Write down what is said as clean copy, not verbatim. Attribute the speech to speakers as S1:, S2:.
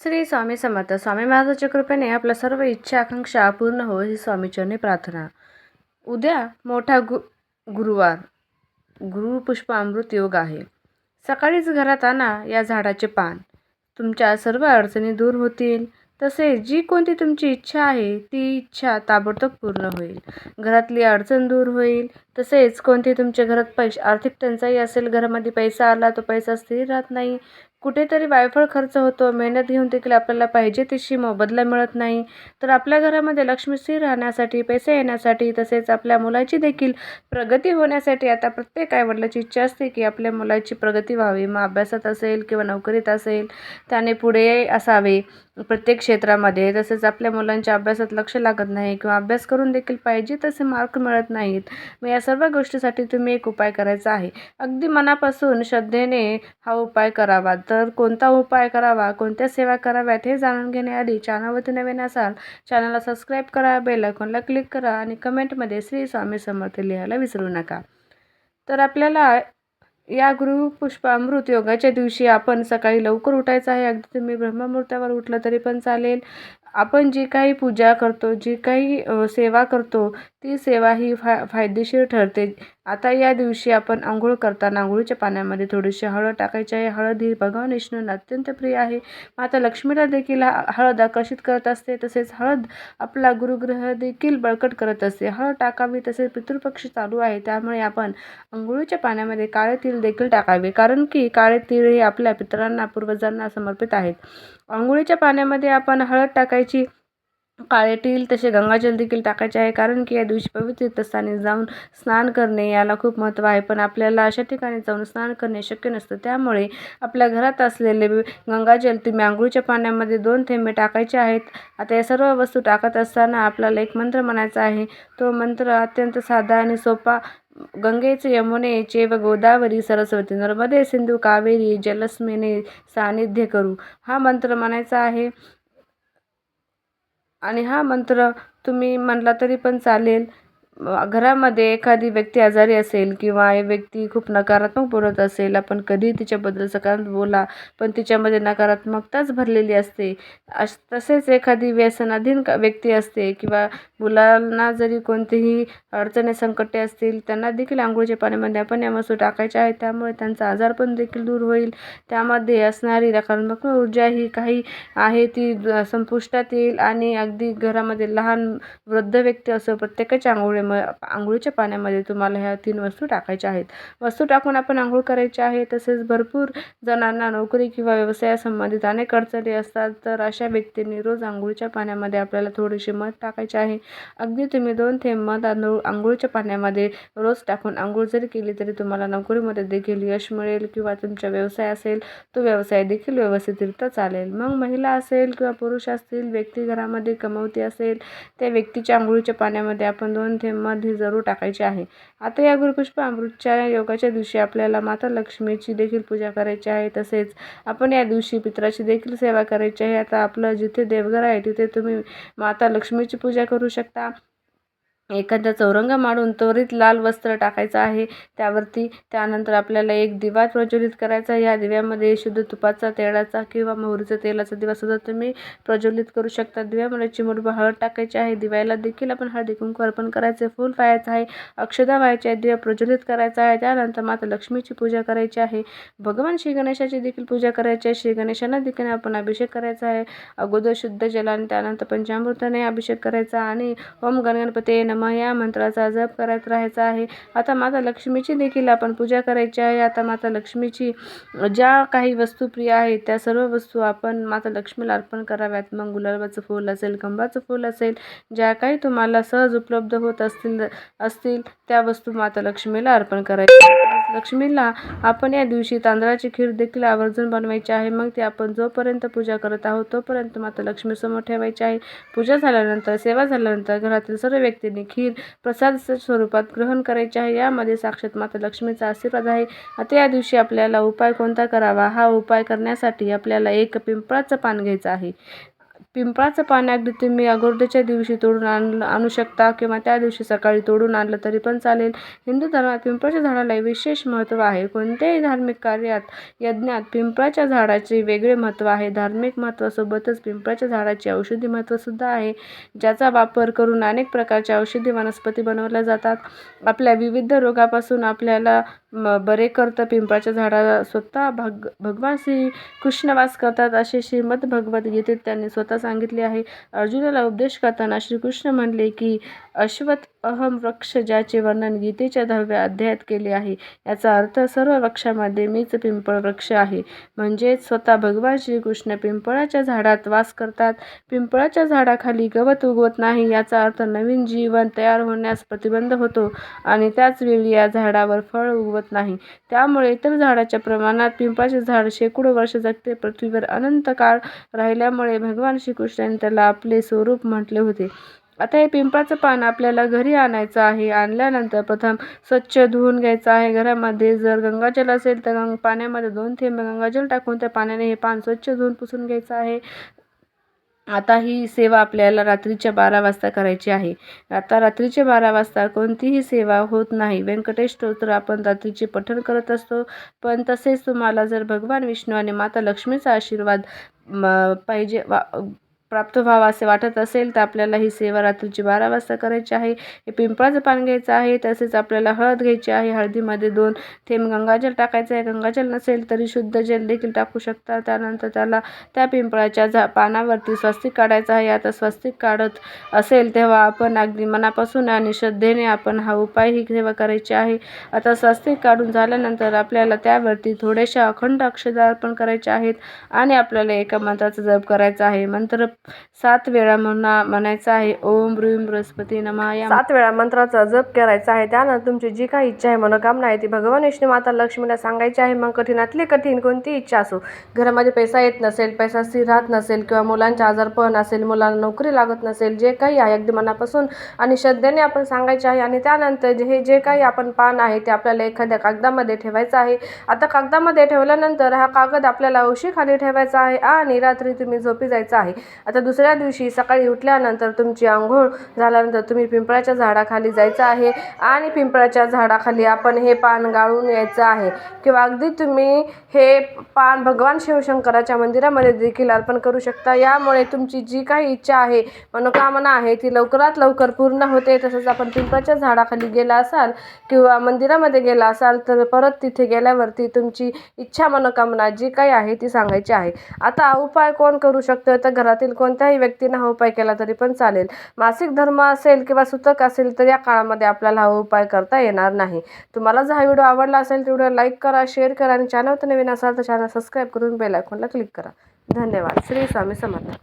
S1: श्री स्वामी समर्थ. स्वामी महाराजांच्या कृपेने आपल्या सर्व इच्छा आकांक्षा पूर्ण हो ही स्वामीचरणी प्रार्थना. उद्या मोठा गुरुवार गुरुपुष्प अमृत योग आहे. सकाळीच घरात आणा या झाडाचे पान. तुमच्या सर्व अडचणी दूर होतील. तसेच जी कोणती तुमची इच्छा आहे ती इच्छा ताबडतोब पूर्ण होईल. घरातली अडचण दूर होईल. तसेच कोणती तुमच्या घरात आर्थिक टंचाई असेल, घरामध्ये पैसा आला तो पैसा स्थिर राहत नाही, कुठेतरी वायफळ खर्च होतो, मेहनत घेऊन देखील आपल्याला पाहिजे तशी मोबदला मिळत नाही, तर आपल्या घरामध्ये लक्ष्मी स्थिर राहण्यासाठी, पैसे येण्यासाठी, तसेच आपल्या मुलाची देखील प्रगती होण्यासाठी आता प्रत्येक आईवडिलाची इच्छा असते की आपल्या मुलाची प्रगती व्हावी. मग अभ्यासात असेल किंवा नोकरीत असेल, त्याने पुढे असावे प्रत्येक क्षेत्रामध्ये. तसेच आपल्या मुलांच्या अभ्यासात लक्ष लागत नाही किंवा अभ्यास करून देखील पाहिजे तसे मार्क मिळत नाहीत. मग या सर्व गोष्टीसाठी तुम्ही एक उपाय करायचा आहे. अगदी मनापासून श्रद्धेने हा उपाय करावा. तर कोणता उपाय करावा, कोणत्या सेवा कराव्यात हे जाणून घेण्याआधी चॅनलवरती नवीन असाल, चॅनलला सबस्क्राईब करा, बेल आयकॉनला क्लिक करा आणि कमेंटमध्ये श्री स्वामी समर्थ लिहायला विसरू नका. तर आपल्याला या गुरुपुष्प अमृत योगाच्या दिवशी आपण सकाळी लवकर उठायचं आहे. अगदी तुम्ही ब्रह्ममुहूर्तावर उठलं तरी पण चालेल. आपण जी काही पूजा करतो, जी काही सेवा करतो, ती सेवा ही फायदेशीर ठरते. आता या दिवशी आपण अंघोळ करताना अंघोळीच्या पाण्यामध्ये थोडीशी हळद टाकायची आहे. हळद ही भगवान विष्णूंना अत्यंत प्रिय आहे. माता लक्ष्मीला देखील हळद आकर्षित करत असते. तसेच हळद आपला गुरुग्रह देखील बळकट करत असते. हळद टाकावी. तसेच पितृपक्ष चालू आहे, त्यामुळे आपण अंघोळीच्या पाण्यामध्ये काळे तीळ देखील टाकावे, कारण की काळे तीळ हे आपल्या पितरांना, पूर्वजांना समर्पित आहेत. अंघोळीच्या पाण्यामध्ये आपण हळद टाकायची, काळे तीळ तसे गंगाजल देखील टाकायचे आहे, कारण की या दिवशी पवित्र तीर्थस्थानी जाऊन स्नान करणे याला खूप महत्त्व आहे. पण आपल्याला अशा ठिकाणी जाऊन स्नान करणे शक्य नसतं, त्यामुळे आपल्या घरात असलेले गंगाजल तुम्ही अंघोळीच्या पाण्यामध्ये 2 थेंबे टाकायचे आहेत. आता या सर्व वस्तू टाकत असताना आपल्याला एक मंत्र म्हणायचा आहे. तो मंत्र अत्यंत साधा आणि सोपा. गंगेचे, यमुनेचे व गोदावरी, सरस्वती, नर्मदे, सिंधू, कावेरी जलस्मिने सान्निध्य करू हा मंत्र म्हणायचा आहे. आणि हा मंत्र तुम्ही म्हणला तरी पण चालेल. घरामध्ये एखादी व्यक्ती आजारी असेल किंवा व्यक्ती खूप नकारात्मक बोलत असेल, आपण कधी तिच्याबद्दल सकारात्मक बोला, पण तिच्यामध्ये नकारात्मकताच भरलेली असते. तसेच एखादी व्यसनाधीन व्यक्ती असते किंवा मुलांना जरी कोणतीही अडचणी, संकटे असतील, त्यांना देखील अंघोळीच्या पाण्यामध्ये आपण या वस्तू टाकायच्या आहेत, त्यामुळे त्यांचा आजारपण देखील दूर होईल. त्यामध्ये असणारी नकारात्मक ऊर्जा ही काही आहे ती संपुष्टात येईल आणि अगदी घरामध्ये लहान वृद्ध व्यक्ती असो, प्रत्येकाच्या अंघोळीच्या पाण्यामध्ये तुम्हाला ह्या 3 वस्तू टाकायच्या आहेत. वस्तू टाकून आपण अंघोळ करायची आहे. तसेच भरपूर जणांना नोकरी किंवा व्यवसायासंबंधित अनेक अडचणी असतात, तर अशा व्यक्तींनी रोज अंघोळीच्या पाण्यामध्ये आपल्याला थोडीशी मध टाकायची आहे. अगदी तुम्ही 2 थेंब मध अंघोळीच्या पाण्यामध्ये रोज टाकून अंघोळ जरी केली तरी तुम्हाला नोकरीमध्ये देखील यश मिळेल किंवा तुमचा व्यवसाय असेल तो व्यवसाय देखील व्यवस्थितरित्या चालेल. मग महिला असेल किंवा पुरुष असतील, व्यक्ती घरामध्ये कमवती असेल, त्या व्यक्तीच्या अंघोळीच्या पाण्यामध्ये आपण 2 थेंब मध ही जरूर टाकायची आहे. आता या गुरुपुष्प अमृतच्या योगाच्या दिवशी आपल्याला माता लक्ष्मीची देखील पूजा करायची आहे. तसेच आपण या दिवशी पितराची देखील सेवा करायची आहे. आता आपलं जिथे देवघर आहे तिथे तुम्ही माता लक्ष्मीची पूजा करू शकता. एखादा चौरंग मांडून त्वरित लाल वस्त्र टाकायचं आहे त्यावरती. त्यानंतर आपल्याला एक दिवा प्रज्वलित करायचा. या दिव्यामध्ये शुद्ध तुपाचा, तेलाचा किंवा मोहरीचा तेलाचा दिवा सुद्धा तुम्ही प्रज्वलित करू शकता. दिव्यामध्ये चिमूटभर हळद टाकायची आहे. दिव्याला देखील आपण हळदी कुंकू अर्पण करायचे, फूल व्हायचं आहे, अक्षदा व्हायच्या आहेत, दिवा प्रज्वलित करायचा आहे. त्यानंतर माता लक्ष्मीची पूजा करायची आहे. भगवान श्री गणेशाची देखील पूजा करायची आहे. श्री गणेशांना देखील आपण अभिषेक करायचा आहे. अगोदर शुद्ध जलाने, त्यानंतर पंचामृताने अभिषेक करायचा आणि ओम गणपते नमः या मंत्राचा जप करत राहायचा आहे. आता माता लक्ष्मीची देखील आपण पूजा करायची आहे. आता माता लक्ष्मीची ज्या काही वस्तू प्रिय आहेत त्या सर्व वस्तू आपण माता लक्ष्मीला अर्पण कराव्यात. मग गुलाबाचं फूल असेल, कंबाचं फूल असेल, ज्या काही तुम्हाला सहज उपलब्ध होत असतील त्या वस्तू माता लक्ष्मीला अर्पण करायच्या. लक्ष्मीला आपण या दिवशी तांदळाची खीर देखील आवर्जून बनवायची आहे. मग ती आपण जोपर्यंत पूजा करत आहोत तोपर्यंत माता लक्ष्मीसमोर ठेवायची आहे. पूजा झाल्यानंतर, सेवा झाल्यानंतर घरातील सर्व व्यक्तींनी खीर प्रसाद स्वरूपात ग्रहण करायचे आहे. यामध्ये साक्षात माता लक्ष्मीचा आशीर्वाद आहे. आता या दिवशी आपल्याला उपाय कोणता करावा? हा उपाय करण्यासाठी आपल्याला एक पिंपळाचं पान घ्यायचं आहे. पिंपळाचं पान अगदी तुम्ही अगोदरच्या दिवशी तोडून आणू शकता किंवा त्या दिवशी सकाळी तोडून आणलं तरी पण चालेल. हिंदू धर्मात पिंपळाच्या झाडाला विशेष महत्त्व आहे. कोणत्याही धार्मिक कार्यात, यज्ञात पिंपळाच्या झाडाचे वेगळे महत्त्व आहे. धार्मिक महत्त्वासोबतच पिंपळाच्या झाडाचे औषधी महत्त्वसुद्धा आहे, ज्याचा वापर करून अनेक प्रकारच्या औषधी वनस्पती बनवल्या जातात. आपल्या विविध रोगापासून आपल्याला बरे करतं. पिंपळाच्या झाडाला स्वतः भगवान श्री कृष्ण वास करतात असे श्रीमद भगवद्गीतेत त्यांनी स्वतः सांगितले आहे. अर्जुनाला उपदेश करताना श्रीकृष्ण म्हणले की अश्वत्थ अहम वृक्ष, ज्याचे वर्णन गीतेच्या 10व्या अध्यायात केले आहे. याचा अर्थ सर्व वृक्षांमध्ये मीच पिंपळ वृक्ष आहे. म्हणजेच स्वतः भगवान श्रीकृष्ण पिंपळाच्या झाडात वास करतात. पिंपळाच्या झाडाखाली गवत उगवत नाही, याचा अर्थ नवीन जीवन तयार होण्यास प्रतिबंध होतो आणि त्याच वेळी या झाडावर फळ उगवत नाही. त्यामुळे इतर झाडाच्या प्रमाणात पिंपळाचे झाड शेकडो वर्ष जगते. पृथ्वीवर अनंत काळ राहिल्यामुळे भगवान श्रीकृष्णाने त्याला आपले स्वरूप म्हटले होते. आता हे पिंपळाचं पान आपल्याला घरी आणायचं आहे. आणल्यानंतर प्रथम स्वच्छ धुवून घ्यायचं आहे. घरामध्ये जर गंगाजल असेल तर पाण्यामध्ये 2 थेंब गंगाजल टाकून त्या पाण्याने हे पान स्वच्छ धुवून पुसून घ्यायचं आहे. आता ही सेवा आपल्याला रात्रीच्या 12 वाजता करायची आहे. आता रात्रीच्या 12 वाजता कोणतीही सेवा होत नाही. व्यंकटेश स्तोत्र आपण रात्रीचे पठण करत असतो. पण तसेच तुम्हाला जर भगवान विष्णू आणि माता लक्ष्मीचा आशीर्वाद प्राप्त व्हावा असे वाटत असेल तर आपल्याला ही सेवा रात्रीची 12 वाजता करायची आहे. हे पिंपळाचं पान घ्यायचं आहे. तसेच आपल्याला हळद घ्यायची आहे. हळदीमध्ये 2 थेंब गंगाजल टाकायचं आहे. गंगाजल नसेल तरी शुद्ध जल देखील टाकू शकता. त्यानंतर त्या पिंपळाच्या पानावरती स्वस्तिक काढायचं आहे. आता स्वस्तिक काढत असेल तेव्हा आपण अगदी मनापासून आणि श्रद्धेने आपण हा उपाय ही सेवा करायची आहे. आता स्वस्तिक काढून झाल्यानंतर आपल्याला त्यावरती थोड्याशा अखंड अक्षता अर्पण करायच्या आहेत आणि आपल्याला एका मंत्राचा जप करायचा आहे. मंत्र 7 वेळा म्हणायचा आहे. ओम ह्रीं बृहस्पती नमः. 7 वेळा मंत्राचा जप करायचा आहे. त्यानंतर तुमची जी काही इच्छा आहे, मनोकामना आहे ती भगवान विष्णू माता लक्ष्मीला सांगायची आहे. मग कठीणातली कठीण कोणती इच्छा असो, घरामध्ये पैसा येत नसेल, पैसा स्थिर राहत नसेल किंवा मुलांचे आजारपण असेल, मुलांना नोकरी लागत नसेल, जे काही आहे अगदी मनापासून आणि श्रद्धेने आपण सांगायचे आहे. आणि त्यानंतर जे काही आपण पान आहे ते आपल्याला एखाद्या कागदामध्ये ठेवायचं आहे. आता कागदामध्ये ठेवल्यानंतर हा कागद आपल्याला उशीखाली ठेवायचा आहे आणि रात्री तुम्ही झोपी जायचं आहे. आता दुसऱ्या दिवशी सकाळी उठल्यानंतर तुमची अंघोळ झाल्यानंतर तुम्ही पिंपळाच्या झाडाखाली जायचं आहे आणि पिंपळाच्या झाडाखाली आपण हे पान गाळून यायचं आहे किंवा अगदी तुम्ही हे पान भगवान शिवशंकराच्या मंदिरामध्ये देखील अर्पण करू शकता. यामुळे तुमची जी काही इच्छा आहे, मनोकामना आहे ती लवकरात लवकर पूर्ण होते. तसंच आपण पिंपळाच्या झाडाखाली गेला असाल किंवा मंदिरामध्ये गेला असाल तर परत तिथे गेल्यावरती तुमची इच्छा मनोकामना जी काही आहे ती सांगायची आहे. आता उपाय कोण करू शकतं तर घरातील कोणत्याही व्यक्तीने हा उपाय केला तरी पण चालेल. मासिक धर्म असेल किंवा सुतक असेल तर या काळामध्ये आपल्याला हा उपाय करता येणार नाही. तुम्हाला जर हा व्हिडिओ आवडला असेल तर व्हिडिओ लाईक करा, शेअर करा आणि चॅनलवर नवीन असाल तर चॅनल सबस्क्राईब करून बेल आयकॉनला क्लिक करा. धन्यवाद. श्री स्वामी समर्थ.